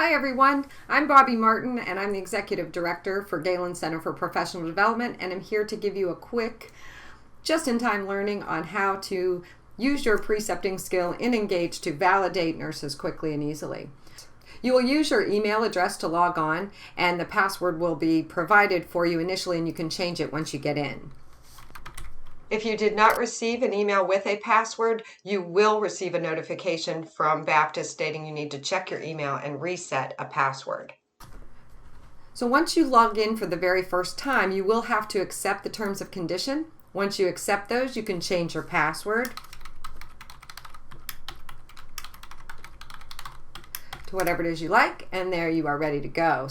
Hi everyone, I'm Bobby Martin and I'm the Executive Director for Galen Center for Professional Development, and I'm here to give you a quick just-in-time learning on how to use your precepting skill in Engage to validate nurses quickly and easily. You will use your email address to log on, and the password will be provided for you initially, and you can change it once you get in. If you did not receive an email with a password, you will receive a notification from Baptist stating you need to check your email and reset a password. So once you log in for the very first time, you will have to accept the terms of condition. Once you accept those, you can change your password to whatever it is you like, and there you are ready to go.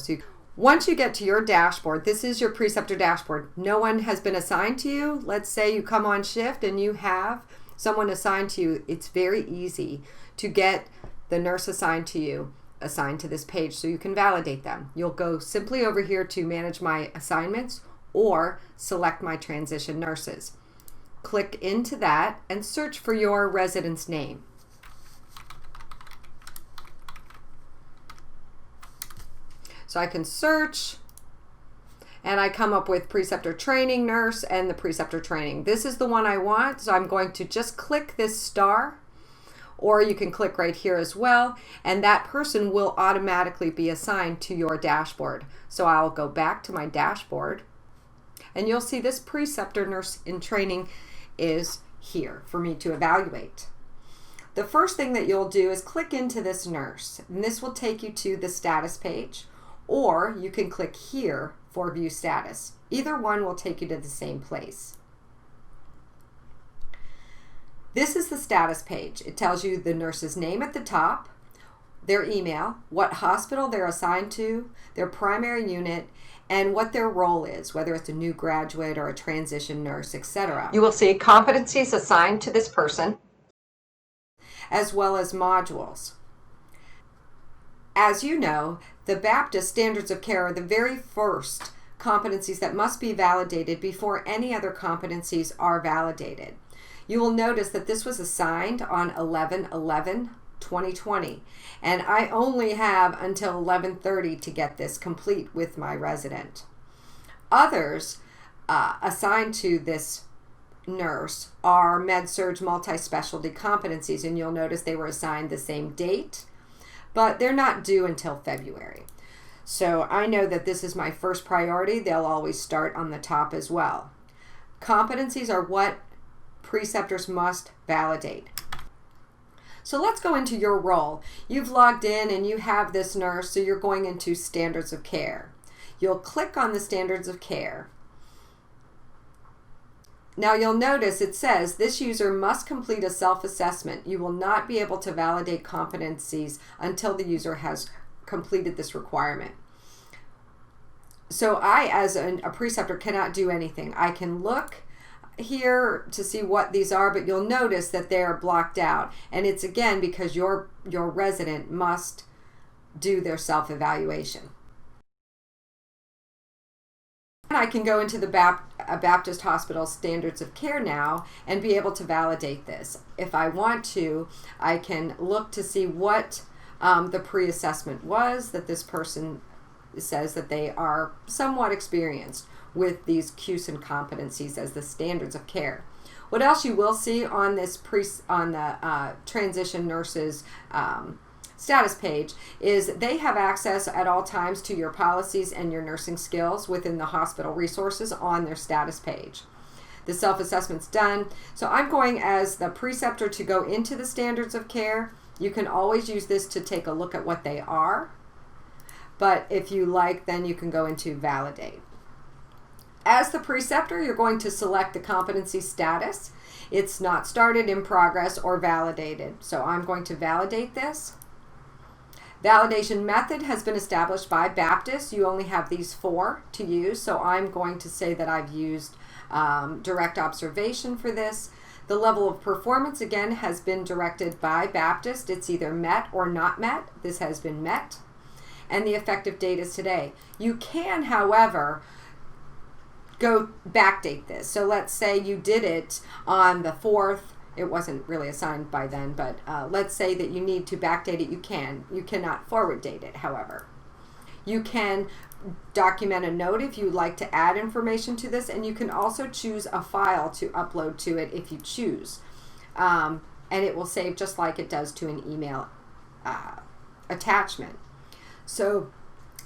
Once you get to your dashboard, this is your Preceptor dashboard. No one has been assigned to you. Let's say you come on shift and you have someone assigned to you. It's very easy to get the nurse assigned to you, assigned to this page, so you can validate them. You'll go simply over here to manage my assignments or select my transition nurses. Click into that and search for your resident's name. So I can search and I come up with Preceptor Training Nurse and the Preceptor Training. This is the one I want, so I'm going to just click this star, or you can click right here as well, and that person will automatically be assigned to your dashboard. So I'll go back to my dashboard and you'll see this Preceptor Nurse in Training is here for me to evaluate. The first thing that you'll do is click into this nurse, and this will take you to the status page. Or you can click here for view status. Either one will take you to the same place. This is the status page. It tells you the nurse's name at the top, their email, what hospital they're assigned to, their primary unit, and what their role is, whether it's a new graduate or a transition nurse, etc. You will see competencies assigned to this person, as well as modules. As you know, the Baptist standards of care are the very first competencies that must be validated before any other competencies are validated. You will notice that this was assigned on 11/11/2020, and I only have until 11:30 to get this complete with my resident. Others assigned to this nurse are med-surg multi-specialty competencies, and you'll notice they were assigned the same date, but they're not due until February. So I know that this is my first priority. They'll always start on the top as well. Competencies are what preceptors must validate. So let's go into your role. You've logged in and you have this nurse, so you're going into standards of care. You'll click on the standards of care. Now you'll notice it says this user must complete a self-assessment. You will not be able to validate competencies until the user has completed this requirement. So I, as a preceptor, cannot do anything. I can look here to see what these are, but you'll notice that they are blocked out. And it's again because your resident must do their self-evaluation. I can go into the Baptist Hospital Standards of Care now and be able to validate this. If I want to, I can look to see what the pre-assessment was, that this person says that they are somewhat experienced with these CUSIN competencies as the standards of care. What else you will see on this transition nurses status page is they have access at all times to your policies and your nursing skills within the hospital resources on their status page. The self-assessment's done. So I'm going as the preceptor to go into the standards of care. You can always use this to take a look at what they are, but if you like, then you can go into validate. As the preceptor, you're going to select the competency status. It's not started, in progress, or validated. So I'm going to validate this. Validation method has been established by Baptist. You only have these 4 to use, so I'm going to say that I've used direct observation for this. The level of performance, again, has been directed by Baptist. It's either met or not met. This has been met. And the effective date is today. You can, however, go backdate this. So let's say you did it on the 4th it wasn't really assigned by then, but let's say that you need to backdate it. You can. You cannot forward date it, however. You can document a note if you'd like to add information to this, and you can also choose a file to upload to it if you choose. And it will save just like it does to an email attachment. So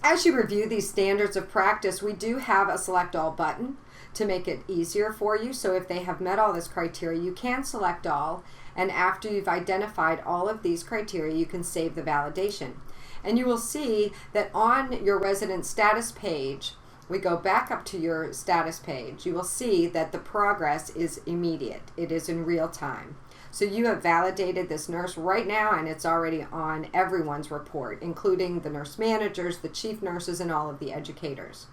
as you review these standards of practice, we do have a select all button to make it easier for you. So if they have met all this criteria, you can select all, and after you've identified all of these criteria, you can save the validation. And you will see that on your resident status page, we go back up to your status page, you will see that the progress is immediate. It is in real time. So you have validated this nurse right now, and it's already on everyone's report, including the nurse managers, the chief nurses, and all of the educators.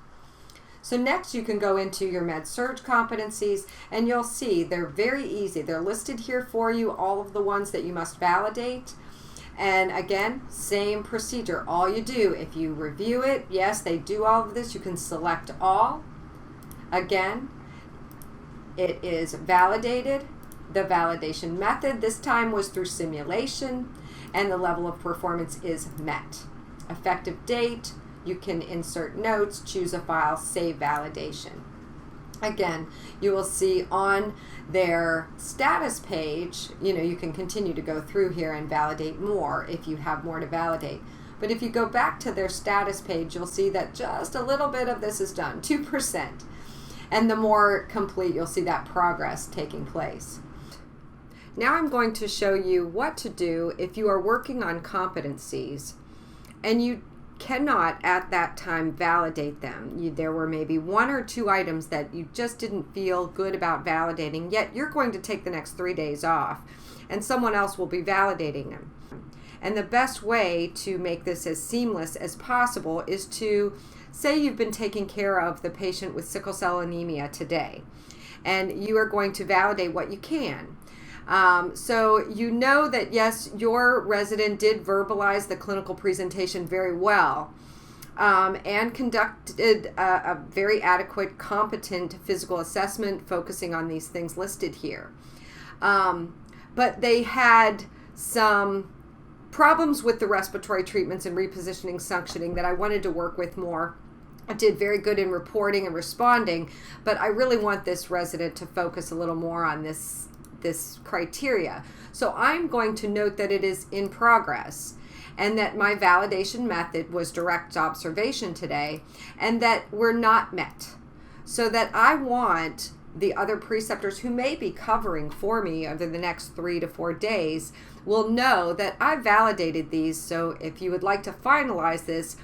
So next you can go into your med-surg competencies, and you'll see they're very easy. They're listed here for you, all of the ones that you must validate. And again, same procedure. All you do, if you review it, yes, they do all of this, you can select all. Again, it is validated. The validation method this time was through simulation, and the level of performance is met. Effective date, you can insert notes, choose a file, save validation. Again, you will see on their status page, you can continue to go through here and validate more if you have more to validate. But if you go back to their status page, you'll see that just a little bit of this is done, 2%. And the more complete, you'll see that progress taking place. Now I'm going to show you what to do if you are working on competencies and you cannot at that time validate them. There were maybe 1 or 2 items that you just didn't feel good about validating, yet you're going to take the next 3 days off and someone else will be validating them. And the best way to make this as seamless as possible is to say you've been taking care of the patient with sickle cell anemia today, and you are going to validate what you can. So you know that yes, your resident did verbalize the clinical presentation very well, and conducted a very adequate, competent physical assessment focusing on these things listed here. But they had some problems with the respiratory treatments and repositioning suctioning that I wanted to work with more. I did very good in reporting and responding, but I really want this resident to focus a little more on this criteria. So I'm going to note that it is in progress and that my validation method was direct observation today and that we're not met. So that I want the other preceptors who may be covering for me over the next 3 to 4 days will know that I validated these. So if you would like to finalize this,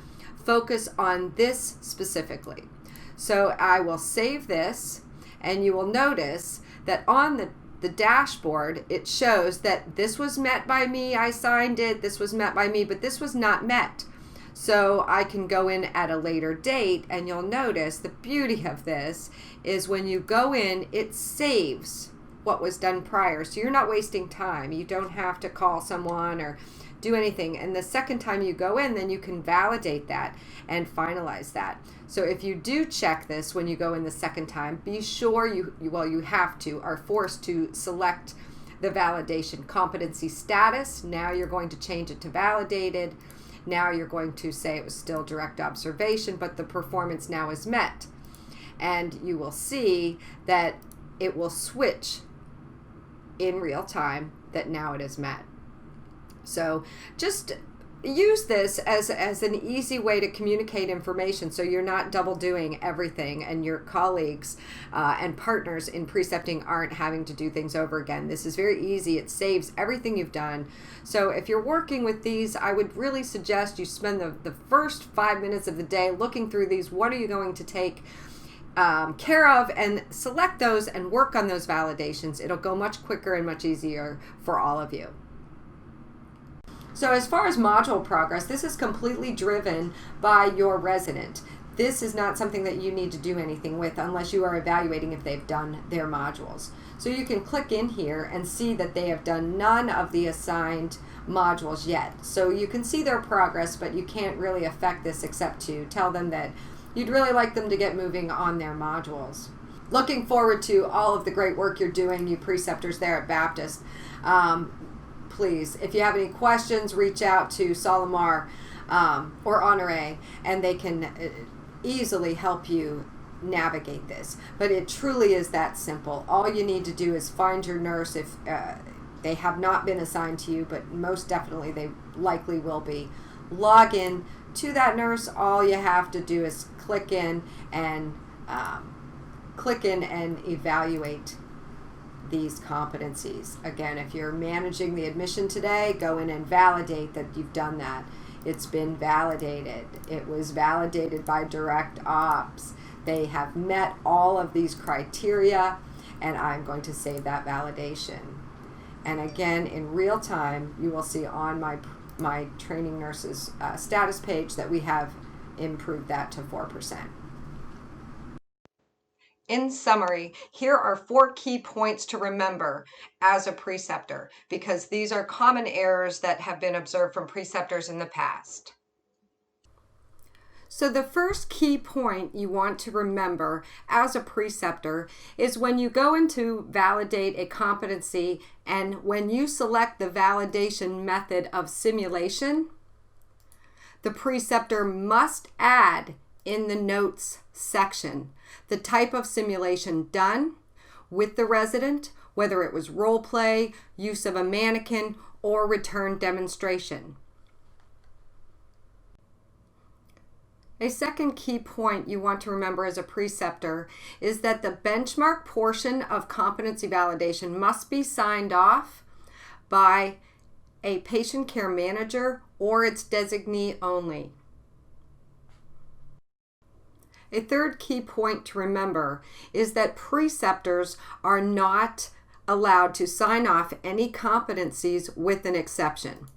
focus on this specifically. So I will save this, and you will notice that on the dashboard, it shows that this was met by me, I signed it, this was met by me, but this was not met. So I can go in at a later date, and you'll notice the beauty of this is when you go in, it saves what was done prior. So you're not wasting time. You don't have to call someone or do anything. And the second time you go in, then you can validate that and finalize that. So if you do check this when you go in the second time, be sure you have to, are forced to select the validation competency status. Now you're going to change it to validated. Now you're going to say it was still direct observation, but the performance now is met. And you will see that it will switch in real time that now it is met. So just use this as an easy way to communicate information so you're not double doing everything and your colleagues and partners in precepting aren't having to do things over again. This is very easy. It saves everything you've done. So if you're working with these, I would really suggest you spend the first 5 minutes of the day looking through these. What are you going to take care of, and select those and work on those validations. It'll go much quicker and much easier for all of you. So as far as module progress, this is completely driven by your resident. This is not something that you need to do anything with unless you are evaluating if they've done their modules. So you can click in here and see that they have done none of the assigned modules yet. So you can see their progress, but you can't really affect this except to tell them that you'd really like them to get moving on their modules. looking forward to all of the great work you're doing, you preceptors there at Baptist. Please, if you have any questions, reach out to Solomar or Honore, and they can easily help you navigate this. But it truly is that simple. All you need to do is find your nurse if they have not been assigned to you, but most definitely they likely will be. Log in to that nurse. All you have to do is click in and evaluate these competencies. Again, if you're managing the admission today, go in and validate that you've done that. It's been validated. It was validated by direct ops. They have met all of these criteria, and I'm going to save that validation. And again, in real time, you will see on my training nurses status page that we have improved that to 4%. In summary, here are 4 key points to remember as a preceptor, because these are common errors that have been observed from preceptors in the past. So the first key point you want to remember as a preceptor is when you go in to validate a competency and when you select the validation method of simulation, the preceptor must add in the notes section the type of simulation done with the resident, whether it was role play, use of a mannequin, or return demonstration. A second key point you want to remember as a preceptor is that the benchmark portion of competency validation must be signed off by a patient care manager or its designee only. A third key point to remember is that preceptors are not allowed to sign off any competencies with an exception.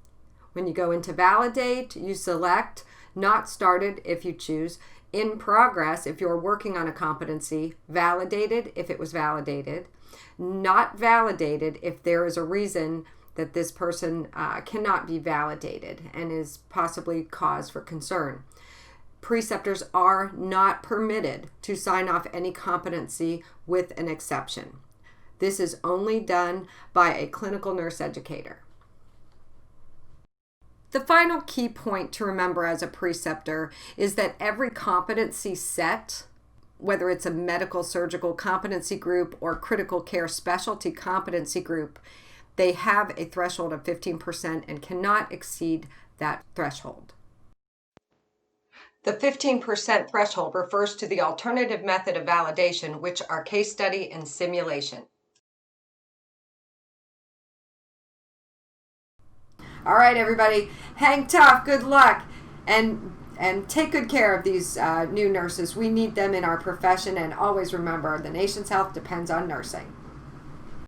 When you go into validate, you select not started if you choose, in progress if you're working on a competency, validated if it was validated, not validated if there is a reason that this person cannot be validated and is possibly cause for concern. Preceptors are not permitted to sign off any competency with an exception. This is only done by a clinical nurse educator. The final key point to remember as a preceptor is that every competency set, whether it's a medical surgical competency group or critical care specialty competency group, they have a threshold of 15% and cannot exceed that threshold. The 15% threshold refers to the alternative method of validation, which are case study and simulation. All right, everybody, hang tough, good luck, and take good care of these new nurses. We need them in our profession, and always remember, the nation's health depends on nursing.